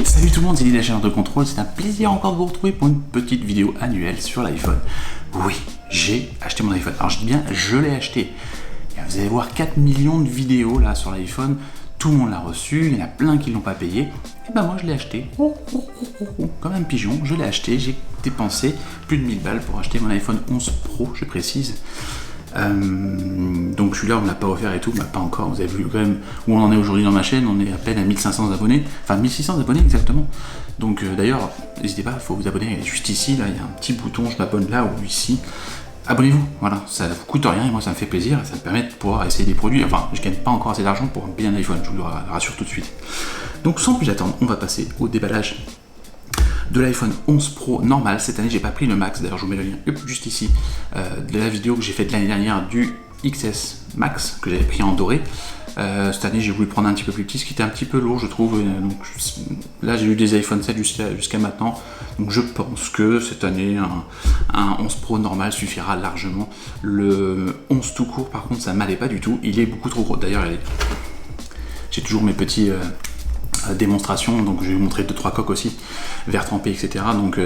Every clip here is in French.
Salut tout le monde, c'est Lily de la chaîne de contrôle, c'est un plaisir encore de vous retrouver pour une petite vidéo annuelle sur l'iPhone. Oui, j'ai acheté mon iPhone. Alors je dis bien, je l'ai acheté. Vous allez voir 4 millions de vidéos là sur l'iPhone, tout le monde l'a reçu, il y en a plein qui ne l'ont pas payé. Et ben moi je l'ai acheté, comme un pigeon, je l'ai acheté, j'ai dépensé plus de 1000 balles pour acheter mon iPhone 11 Pro, je précise. Donc celui-là on ne l'a pas offert et tout, bah, pas encore, vous avez vu quand même où on en est aujourd'hui dans ma chaîne, on est à peine à 1500 abonnés, enfin 1600 abonnés exactement. Donc d'ailleurs, n'hésitez pas, il faut vous abonner, juste ici, là il y a un petit bouton, je m'abonne là ou ici. Abonnez-vous, voilà, ça ne vous coûte rien et moi ça me fait plaisir et ça me permet de pouvoir essayer des produits. Enfin, je gagne pas encore assez d'argent pour payer un iPhone, je vous le rassure tout de suite. Donc sans plus attendre, on va passer au déballage de l'iPhone 11 Pro normal. Cette année j'ai pas pris le Max, d'ailleurs je vous mets le lien juste ici de la vidéo que j'ai faite l'année dernière du XS Max que j'avais pris en doré. Cette année j'ai voulu prendre un petit peu plus petit, ce qui était un petit peu lourd je trouve. Donc là j'ai eu des iPhone 7 jusqu'à maintenant, donc je pense que cette année un 11 Pro normal suffira largement. Le 11 tout court par contre ça m'allait pas du tout, il est beaucoup trop gros. D'ailleurs j'ai toujours mes petits démonstration, donc je vais vous montrer 2-3 coques aussi, verre trempé, etc. Donc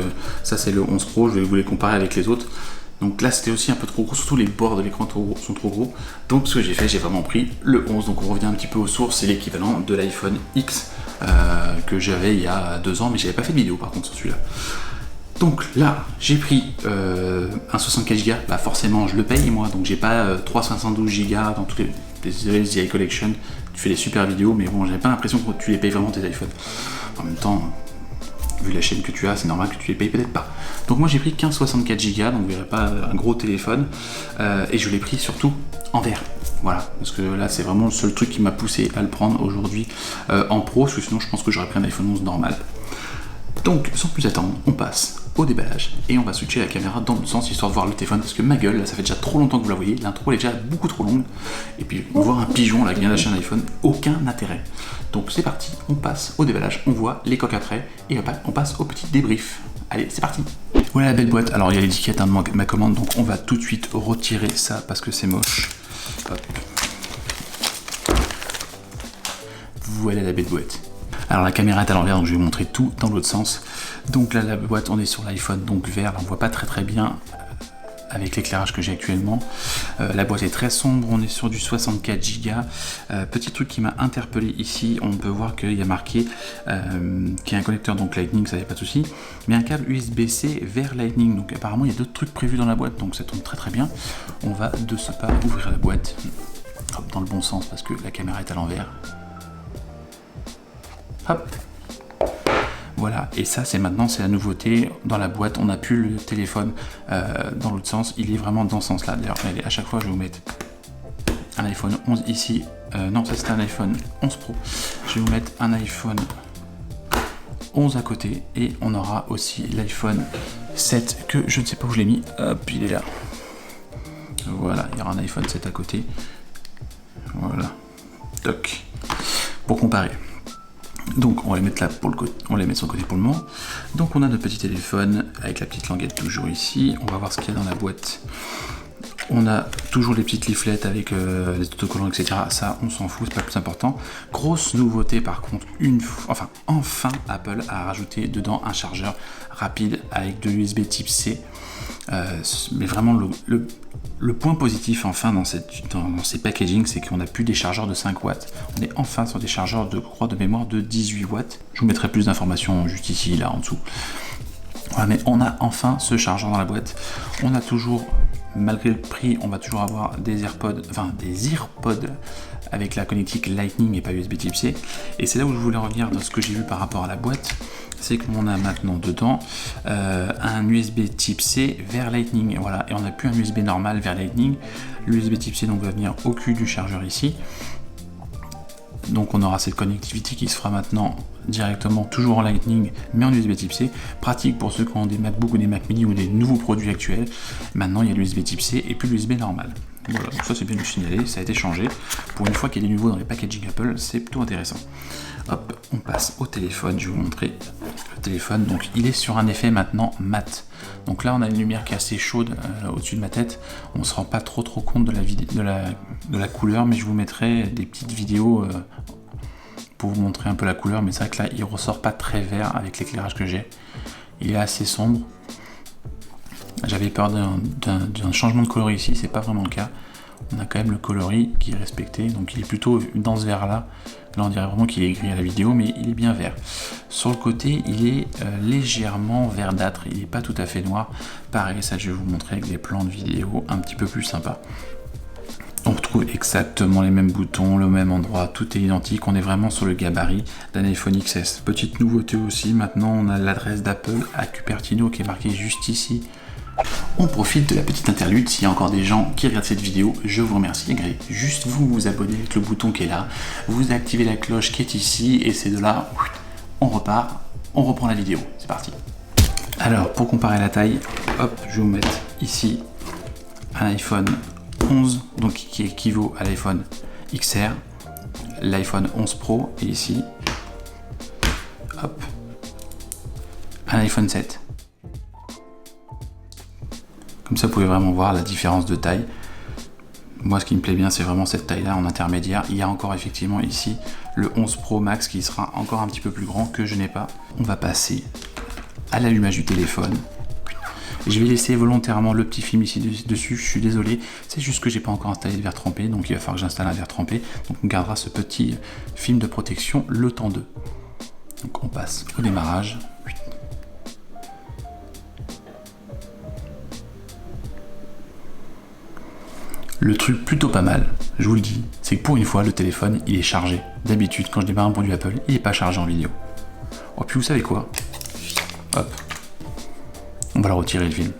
ça c'est le 11 Pro, je vais vous les comparer avec les autres. Donc là c'était aussi un peu trop gros, surtout les bords de l'écran sont trop gros. Donc ce que j'ai fait, j'ai vraiment pris le 11, donc on revient un petit peu aux sources, c'est l'équivalent de l'iPhone X que j'avais il y a 2 ans, mais j'avais pas fait de vidéo par contre sur celui-là. Donc là, j'ai pris un 64 Go, bah forcément je le paye moi, donc j'ai pas 372 Go dans tous les The Collection. Tu fais des super vidéos, mais bon, j'avais pas l'impression que tu les payes vraiment tes iPhones. En même temps, vu la chaîne que tu as, c'est normal que tu les payes peut-être pas. Donc moi j'ai pris qu'un 64 Go, donc vous verrez pas un gros téléphone, et je l'ai pris surtout en vert. Voilà, parce que là c'est vraiment le seul truc qui m'a poussé à le prendre aujourd'hui en pro, parce que sinon je pense que j'aurais pris un iPhone 11 normal. Donc sans plus attendre, on passe au déballage et on va switcher la caméra dans l'autre sens histoire de voir le téléphone, parce que ma gueule, là, ça fait déjà trop longtemps que vous la voyez, l'intro elle est déjà beaucoup trop longue, et puis voir un pigeon là qui vient d'acheter un iPhone, aucun intérêt. Donc c'est parti, on passe au déballage, on voit les coques après et on passe au petit débrief. Allez, c'est parti. Voilà la belle boîte. Alors il y a l'étiquette de ma commande, donc on va tout de suite retirer ça parce que c'est moche. Hop. Voilà la belle boîte. Alors la caméra est à l'envers, donc je vais vous montrer tout dans l'autre sens. Donc là la boîte, on est sur l'iPhone donc vert, là, on voit pas très bien avec l'éclairage que j'ai actuellement. La boîte est très sombre, on est sur du 64 Go. Petit truc qui m'a interpellé ici, on peut voir qu'il y a marqué qu'il y a un connecteur donc Lightning, ça n'est pas de souci, mais un câble USB-C vers Lightning. Donc apparemment il y a d'autres trucs prévus dans la boîte, donc ça tombe très bien. On va de ce pas ouvrir la boîte, hop, dans le bon sens parce que la caméra est à l'envers. Hop. Voilà, et ça c'est maintenant, c'est la nouveauté dans la boîte, on n'a plus le téléphone dans l'autre sens, il est vraiment dans ce sens là. D'ailleurs, à chaque fois je vais vous mettre un iPhone 11 ici, non ça c'était un iPhone 11 Pro, je vais vous mettre un iPhone 11 à côté, et on aura aussi l'iPhone 7 que je ne sais pas où je l'ai mis, hop il est là, voilà, il y aura un iPhone 7 à côté, voilà, toc, pour comparer. Donc on va les mettre là pour le côté, on va les mettre sur le côté pour le moment. Donc on a notre petit téléphone avec la petite languette toujours ici. On va voir ce qu'il y a dans la boîte. On a toujours les petites leaflets avec les autocollants, etc. Ça on s'en fout, c'est pas le plus important. Grosse nouveauté par contre, enfin Apple a rajouté dedans un chargeur rapide avec de l'USB type C. Mais vraiment le point positif enfin dans ces packaging, c'est qu'on n'a plus des chargeurs de 5 watts. On est enfin sur des chargeurs de mémoire de 18 watts. Je vous mettrai plus d'informations juste ici, là en dessous. Voilà, mais on a enfin ce chargeur dans la boîte. On a toujours, malgré le prix, on va toujours avoir des AirPods avec la connectique Lightning et pas USB type C. Et c'est là où je voulais revenir dans ce que j'ai vu par rapport à la boîte. C'est qu'on a maintenant dedans un USB type C vers Lightning, voilà, et on n'a plus un USB normal vers Lightning. L'USB type C donc va venir au cul du chargeur ici. Donc on aura cette connectivité qui se fera maintenant directement, toujours en Lightning, mais en USB Type C. Pratique pour ceux qui ont des MacBook ou des Mac Mini ou des nouveaux produits actuels. Maintenant il y a l'USB Type C et plus l'USB normal. Voilà, donc ça c'est bien de le signaler, ça a été changé. Pour une fois qu'il y a des nouveaux dans les packaging Apple, c'est plutôt intéressant. Hop, on passe au téléphone, je vais vous montrer le téléphone. Donc il est sur un effet maintenant mat. Donc là on a une lumière qui est assez chaude au-dessus de ma tête. On ne se rend pas trop compte de la couleur, mais je vous mettrai des petites vidéos pour vous montrer un peu la couleur. Mais c'est vrai que là il ressort pas très vert avec l'éclairage que j'ai. Il est assez sombre. J'avais peur d'un changement de coloris ici, c'est pas vraiment le cas. On a quand même le coloris qui est respecté, donc il est plutôt dans ce vert là. Là on dirait vraiment qu'il est gris à la vidéo, mais il est bien vert. Sur le côté, il est légèrement verdâtre, il n'est pas tout à fait noir. Pareil, ça je vais vous montrer avec des plans de vidéo un petit peu plus sympas. On retrouve exactement les mêmes boutons, le même endroit, tout est identique, on est vraiment sur le gabarit d'un iPhone XS. Petite nouveauté aussi, maintenant on a l'adresse d'Apple à Cupertino qui est marquée juste ici. On profite de la petite interlude, s'il y a encore des gens qui regardent cette vidéo, je vous remercie. Juste vous abonner avec le bouton qui est là, vous activez la cloche qui est ici, et c'est de là, on repart, on reprend la vidéo. C'est parti. Alors, pour comparer la taille, hop, je vais vous mettre ici un iPhone 11, donc qui équivaut à l'iPhone XR, l'iPhone 11 Pro, et ici, hop, un iPhone 7. Comme ça, vous pouvez vraiment voir la différence de taille. Moi, ce qui me plaît bien, c'est vraiment cette taille-là en intermédiaire. Il y a encore effectivement ici le 11 Pro Max qui sera encore un petit peu plus grand que je n'ai pas. On va passer à l'allumage du téléphone. Je vais laisser volontairement le petit film ici dessus, je suis désolé. C'est juste que j'ai pas encore installé de verre trempé, donc il va falloir que j'installe un verre trempé. Donc on gardera ce petit film de protection le temps de. Donc on passe au démarrage. Le truc plutôt pas mal, je vous le dis, c'est que pour une fois, le téléphone, il est chargé. D'habitude, quand je démarre un produit Apple, il n'est pas chargé en vidéo. Oh, puis vous savez quoi? Hop. On va le retirer, le film.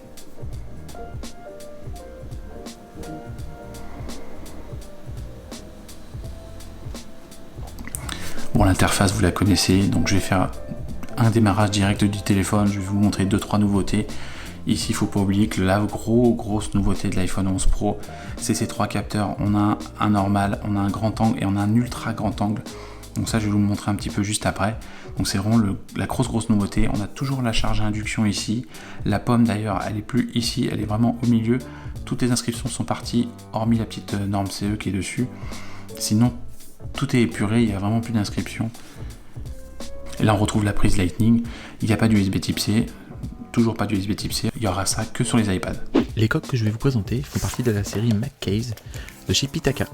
Bon, l'interface, vous la connaissez, donc je vais faire un démarrage direct du téléphone, je vais vous montrer 2-3 nouveautés. Ici, il ne faut pas oublier que la grosse nouveauté de l'iPhone 11 Pro, c'est ces 3 capteurs. On a un normal, on a un grand angle et on a un ultra grand angle. Donc ça, je vais vous le montrer un petit peu juste après. Donc c'est vraiment la grosse nouveauté. On a toujours la charge à induction ici. La pomme d'ailleurs, elle est plus ici, elle est vraiment au milieu. Toutes les inscriptions sont parties, hormis la petite norme CE qui est dessus. Sinon, tout est épuré, il n'y a vraiment plus d'inscriptions. Et là, on retrouve la prise Lightning. Il n'y a pas d'USB Type C. Toujours pas d'USB Type C, il y aura ça que sur les iPads. Les coques que je vais vous présenter font partie de la série MacCase de chez Pitaka.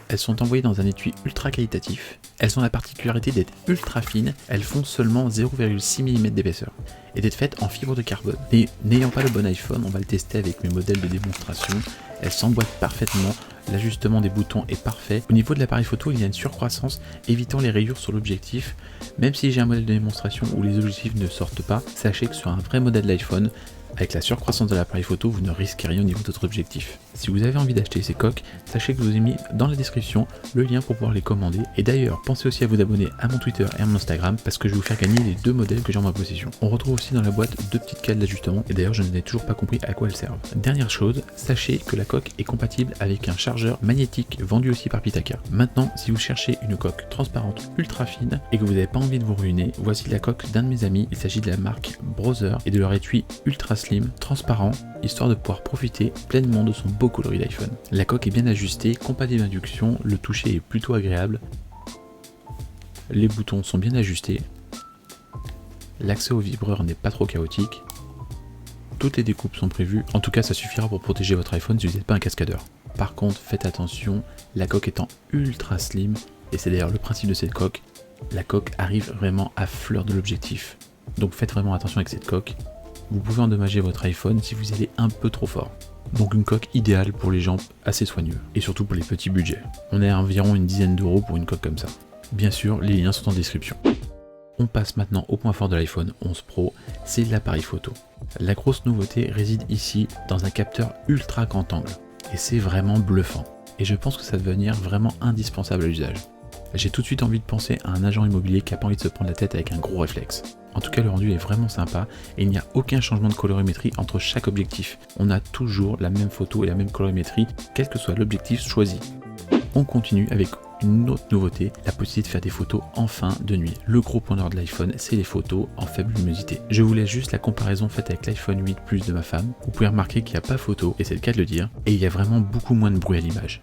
Elles sont envoyées dans un étui ultra qualitatif. Elles ont la particularité d'être ultra fines, elles font seulement 0,6 mm d'épaisseur et d'être faites en fibre de carbone. Et n'ayant pas le bon iPhone, on va le tester avec mes modèles de démonstration. Elles s'emboîtent parfaitement, l'ajustement des boutons est parfait. Au niveau de l'appareil photo, il y a une surcroissance évitant les rayures sur l'objectif. Même si j'ai un modèle de démonstration où les objectifs ne sortent pas, sachez que sur un vrai modèle d'iPhone, avec la surcroissance de l'appareil photo, vous ne risquez rien au niveau de votre objectif. Si vous avez envie d'acheter ces coques, sachez que je vous ai mis dans la description le lien pour pouvoir les commander. Et d'ailleurs, pensez aussi à vous abonner à mon Twitter et à mon Instagram parce que je vais vous faire gagner les 2 modèles que j'ai en ma possession. On retrouve aussi dans la boîte 2 petites cales d'ajustement et d'ailleurs je n'ai toujours pas compris à quoi elles servent. Dernière chose, sachez que la coque est compatible avec un chargeur magnétique vendu aussi par Pitaka. Maintenant, si vous cherchez une coque transparente ultra fine et que vous n'avez pas envie de vous ruiner, voici la coque d'un de mes amis. Il s'agit de la marque Brother et de leur étui ultra slim, transparent, histoire de pouvoir profiter pleinement de son beau coloris d'iPhone. La coque est bien ajustée, compatible d'induction, le toucher est plutôt agréable. Les boutons sont bien ajustés. L'accès au vibreur n'est pas trop chaotique. Toutes les découpes sont prévues, en tout cas ça suffira pour protéger votre iPhone si vous n'êtes pas un cascadeur. Par contre, faites attention, la coque étant ultra slim, et c'est d'ailleurs le principe de cette coque, la coque arrive vraiment à fleur de l'objectif. Donc faites vraiment attention avec cette coque. Vous pouvez endommager votre iPhone si vous allez un peu trop fort. Donc une coque idéale pour les gens assez soigneux, et surtout pour les petits budgets. On est à environ une dizaine d'euros pour une coque comme ça. Bien sûr, les liens sont en description. On passe maintenant au point fort de l'iPhone 11 Pro, c'est l'appareil photo. La grosse nouveauté réside ici dans un capteur ultra grand angle. Et c'est vraiment bluffant. Et je pense que ça va devenir vraiment indispensable à l'usage. J'ai tout de suite envie de penser à un agent immobilier qui a pas envie de se prendre la tête avec un gros réflexe. En tout cas, le rendu est vraiment sympa et il n'y a aucun changement de colorimétrie entre chaque objectif. On a toujours la même photo et la même colorimétrie, quel que soit l'objectif choisi. On continue avec une autre nouveauté, la possibilité de faire des photos enfin de nuit. Le gros pointeur de l'iPhone, c'est les photos en faible luminosité. Je vous laisse juste la comparaison faite avec l'iPhone 8 Plus de ma femme. Vous pouvez remarquer qu'il n'y a pas photo, et c'est le cas de le dire, et il y a vraiment beaucoup moins de bruit à l'image.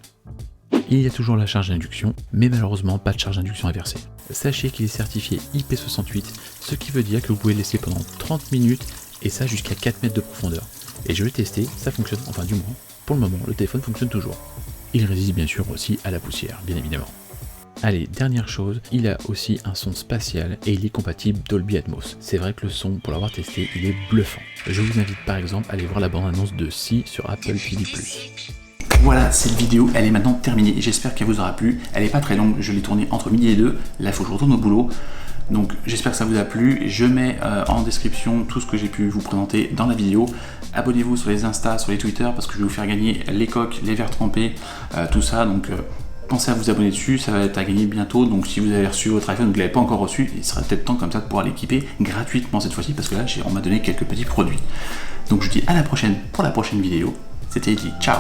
Il y a toujours la charge d'induction, mais malheureusement pas de charge d'induction inversée. Sachez qu'il est certifié IP68, ce qui veut dire que vous pouvez le laisser pendant 30 minutes, et ça jusqu'à 4 mètres de profondeur. Et je l'ai testé, ça fonctionne, enfin du moins, pour le moment, le téléphone fonctionne toujours. Il résiste bien sûr aussi à la poussière, bien évidemment. Allez, dernière chose, il a aussi un son spatial et il est compatible Dolby Atmos. C'est vrai que le son, pour l'avoir testé, il est bluffant. Je vous invite par exemple à aller voir la bande-annonce de Si sur Apple TV+. Voilà, cette vidéo, elle est maintenant terminée. J'espère qu'elle vous aura plu. Elle n'est pas très longue, je l'ai tournée entre midi et 2. Là, il faut que je retourne au boulot. Donc j'espère que ça vous a plu. Je mets en description tout ce que j'ai pu vous présenter dans la vidéo. Abonnez-vous sur les Insta, sur les Twitter, parce que je vais vous faire gagner les coques, les verres trempés, tout ça. Donc pensez à vous abonner dessus, ça va être à gagner bientôt. Donc si vous avez reçu votre iPhone, vous ne l'avez pas encore reçu, il serait peut-être temps comme ça de pouvoir l'équiper gratuitement cette fois-ci, parce que là on m'a donné quelques petits produits. Donc je vous dis à la prochaine pour la prochaine vidéo. C'était Eddy, ciao.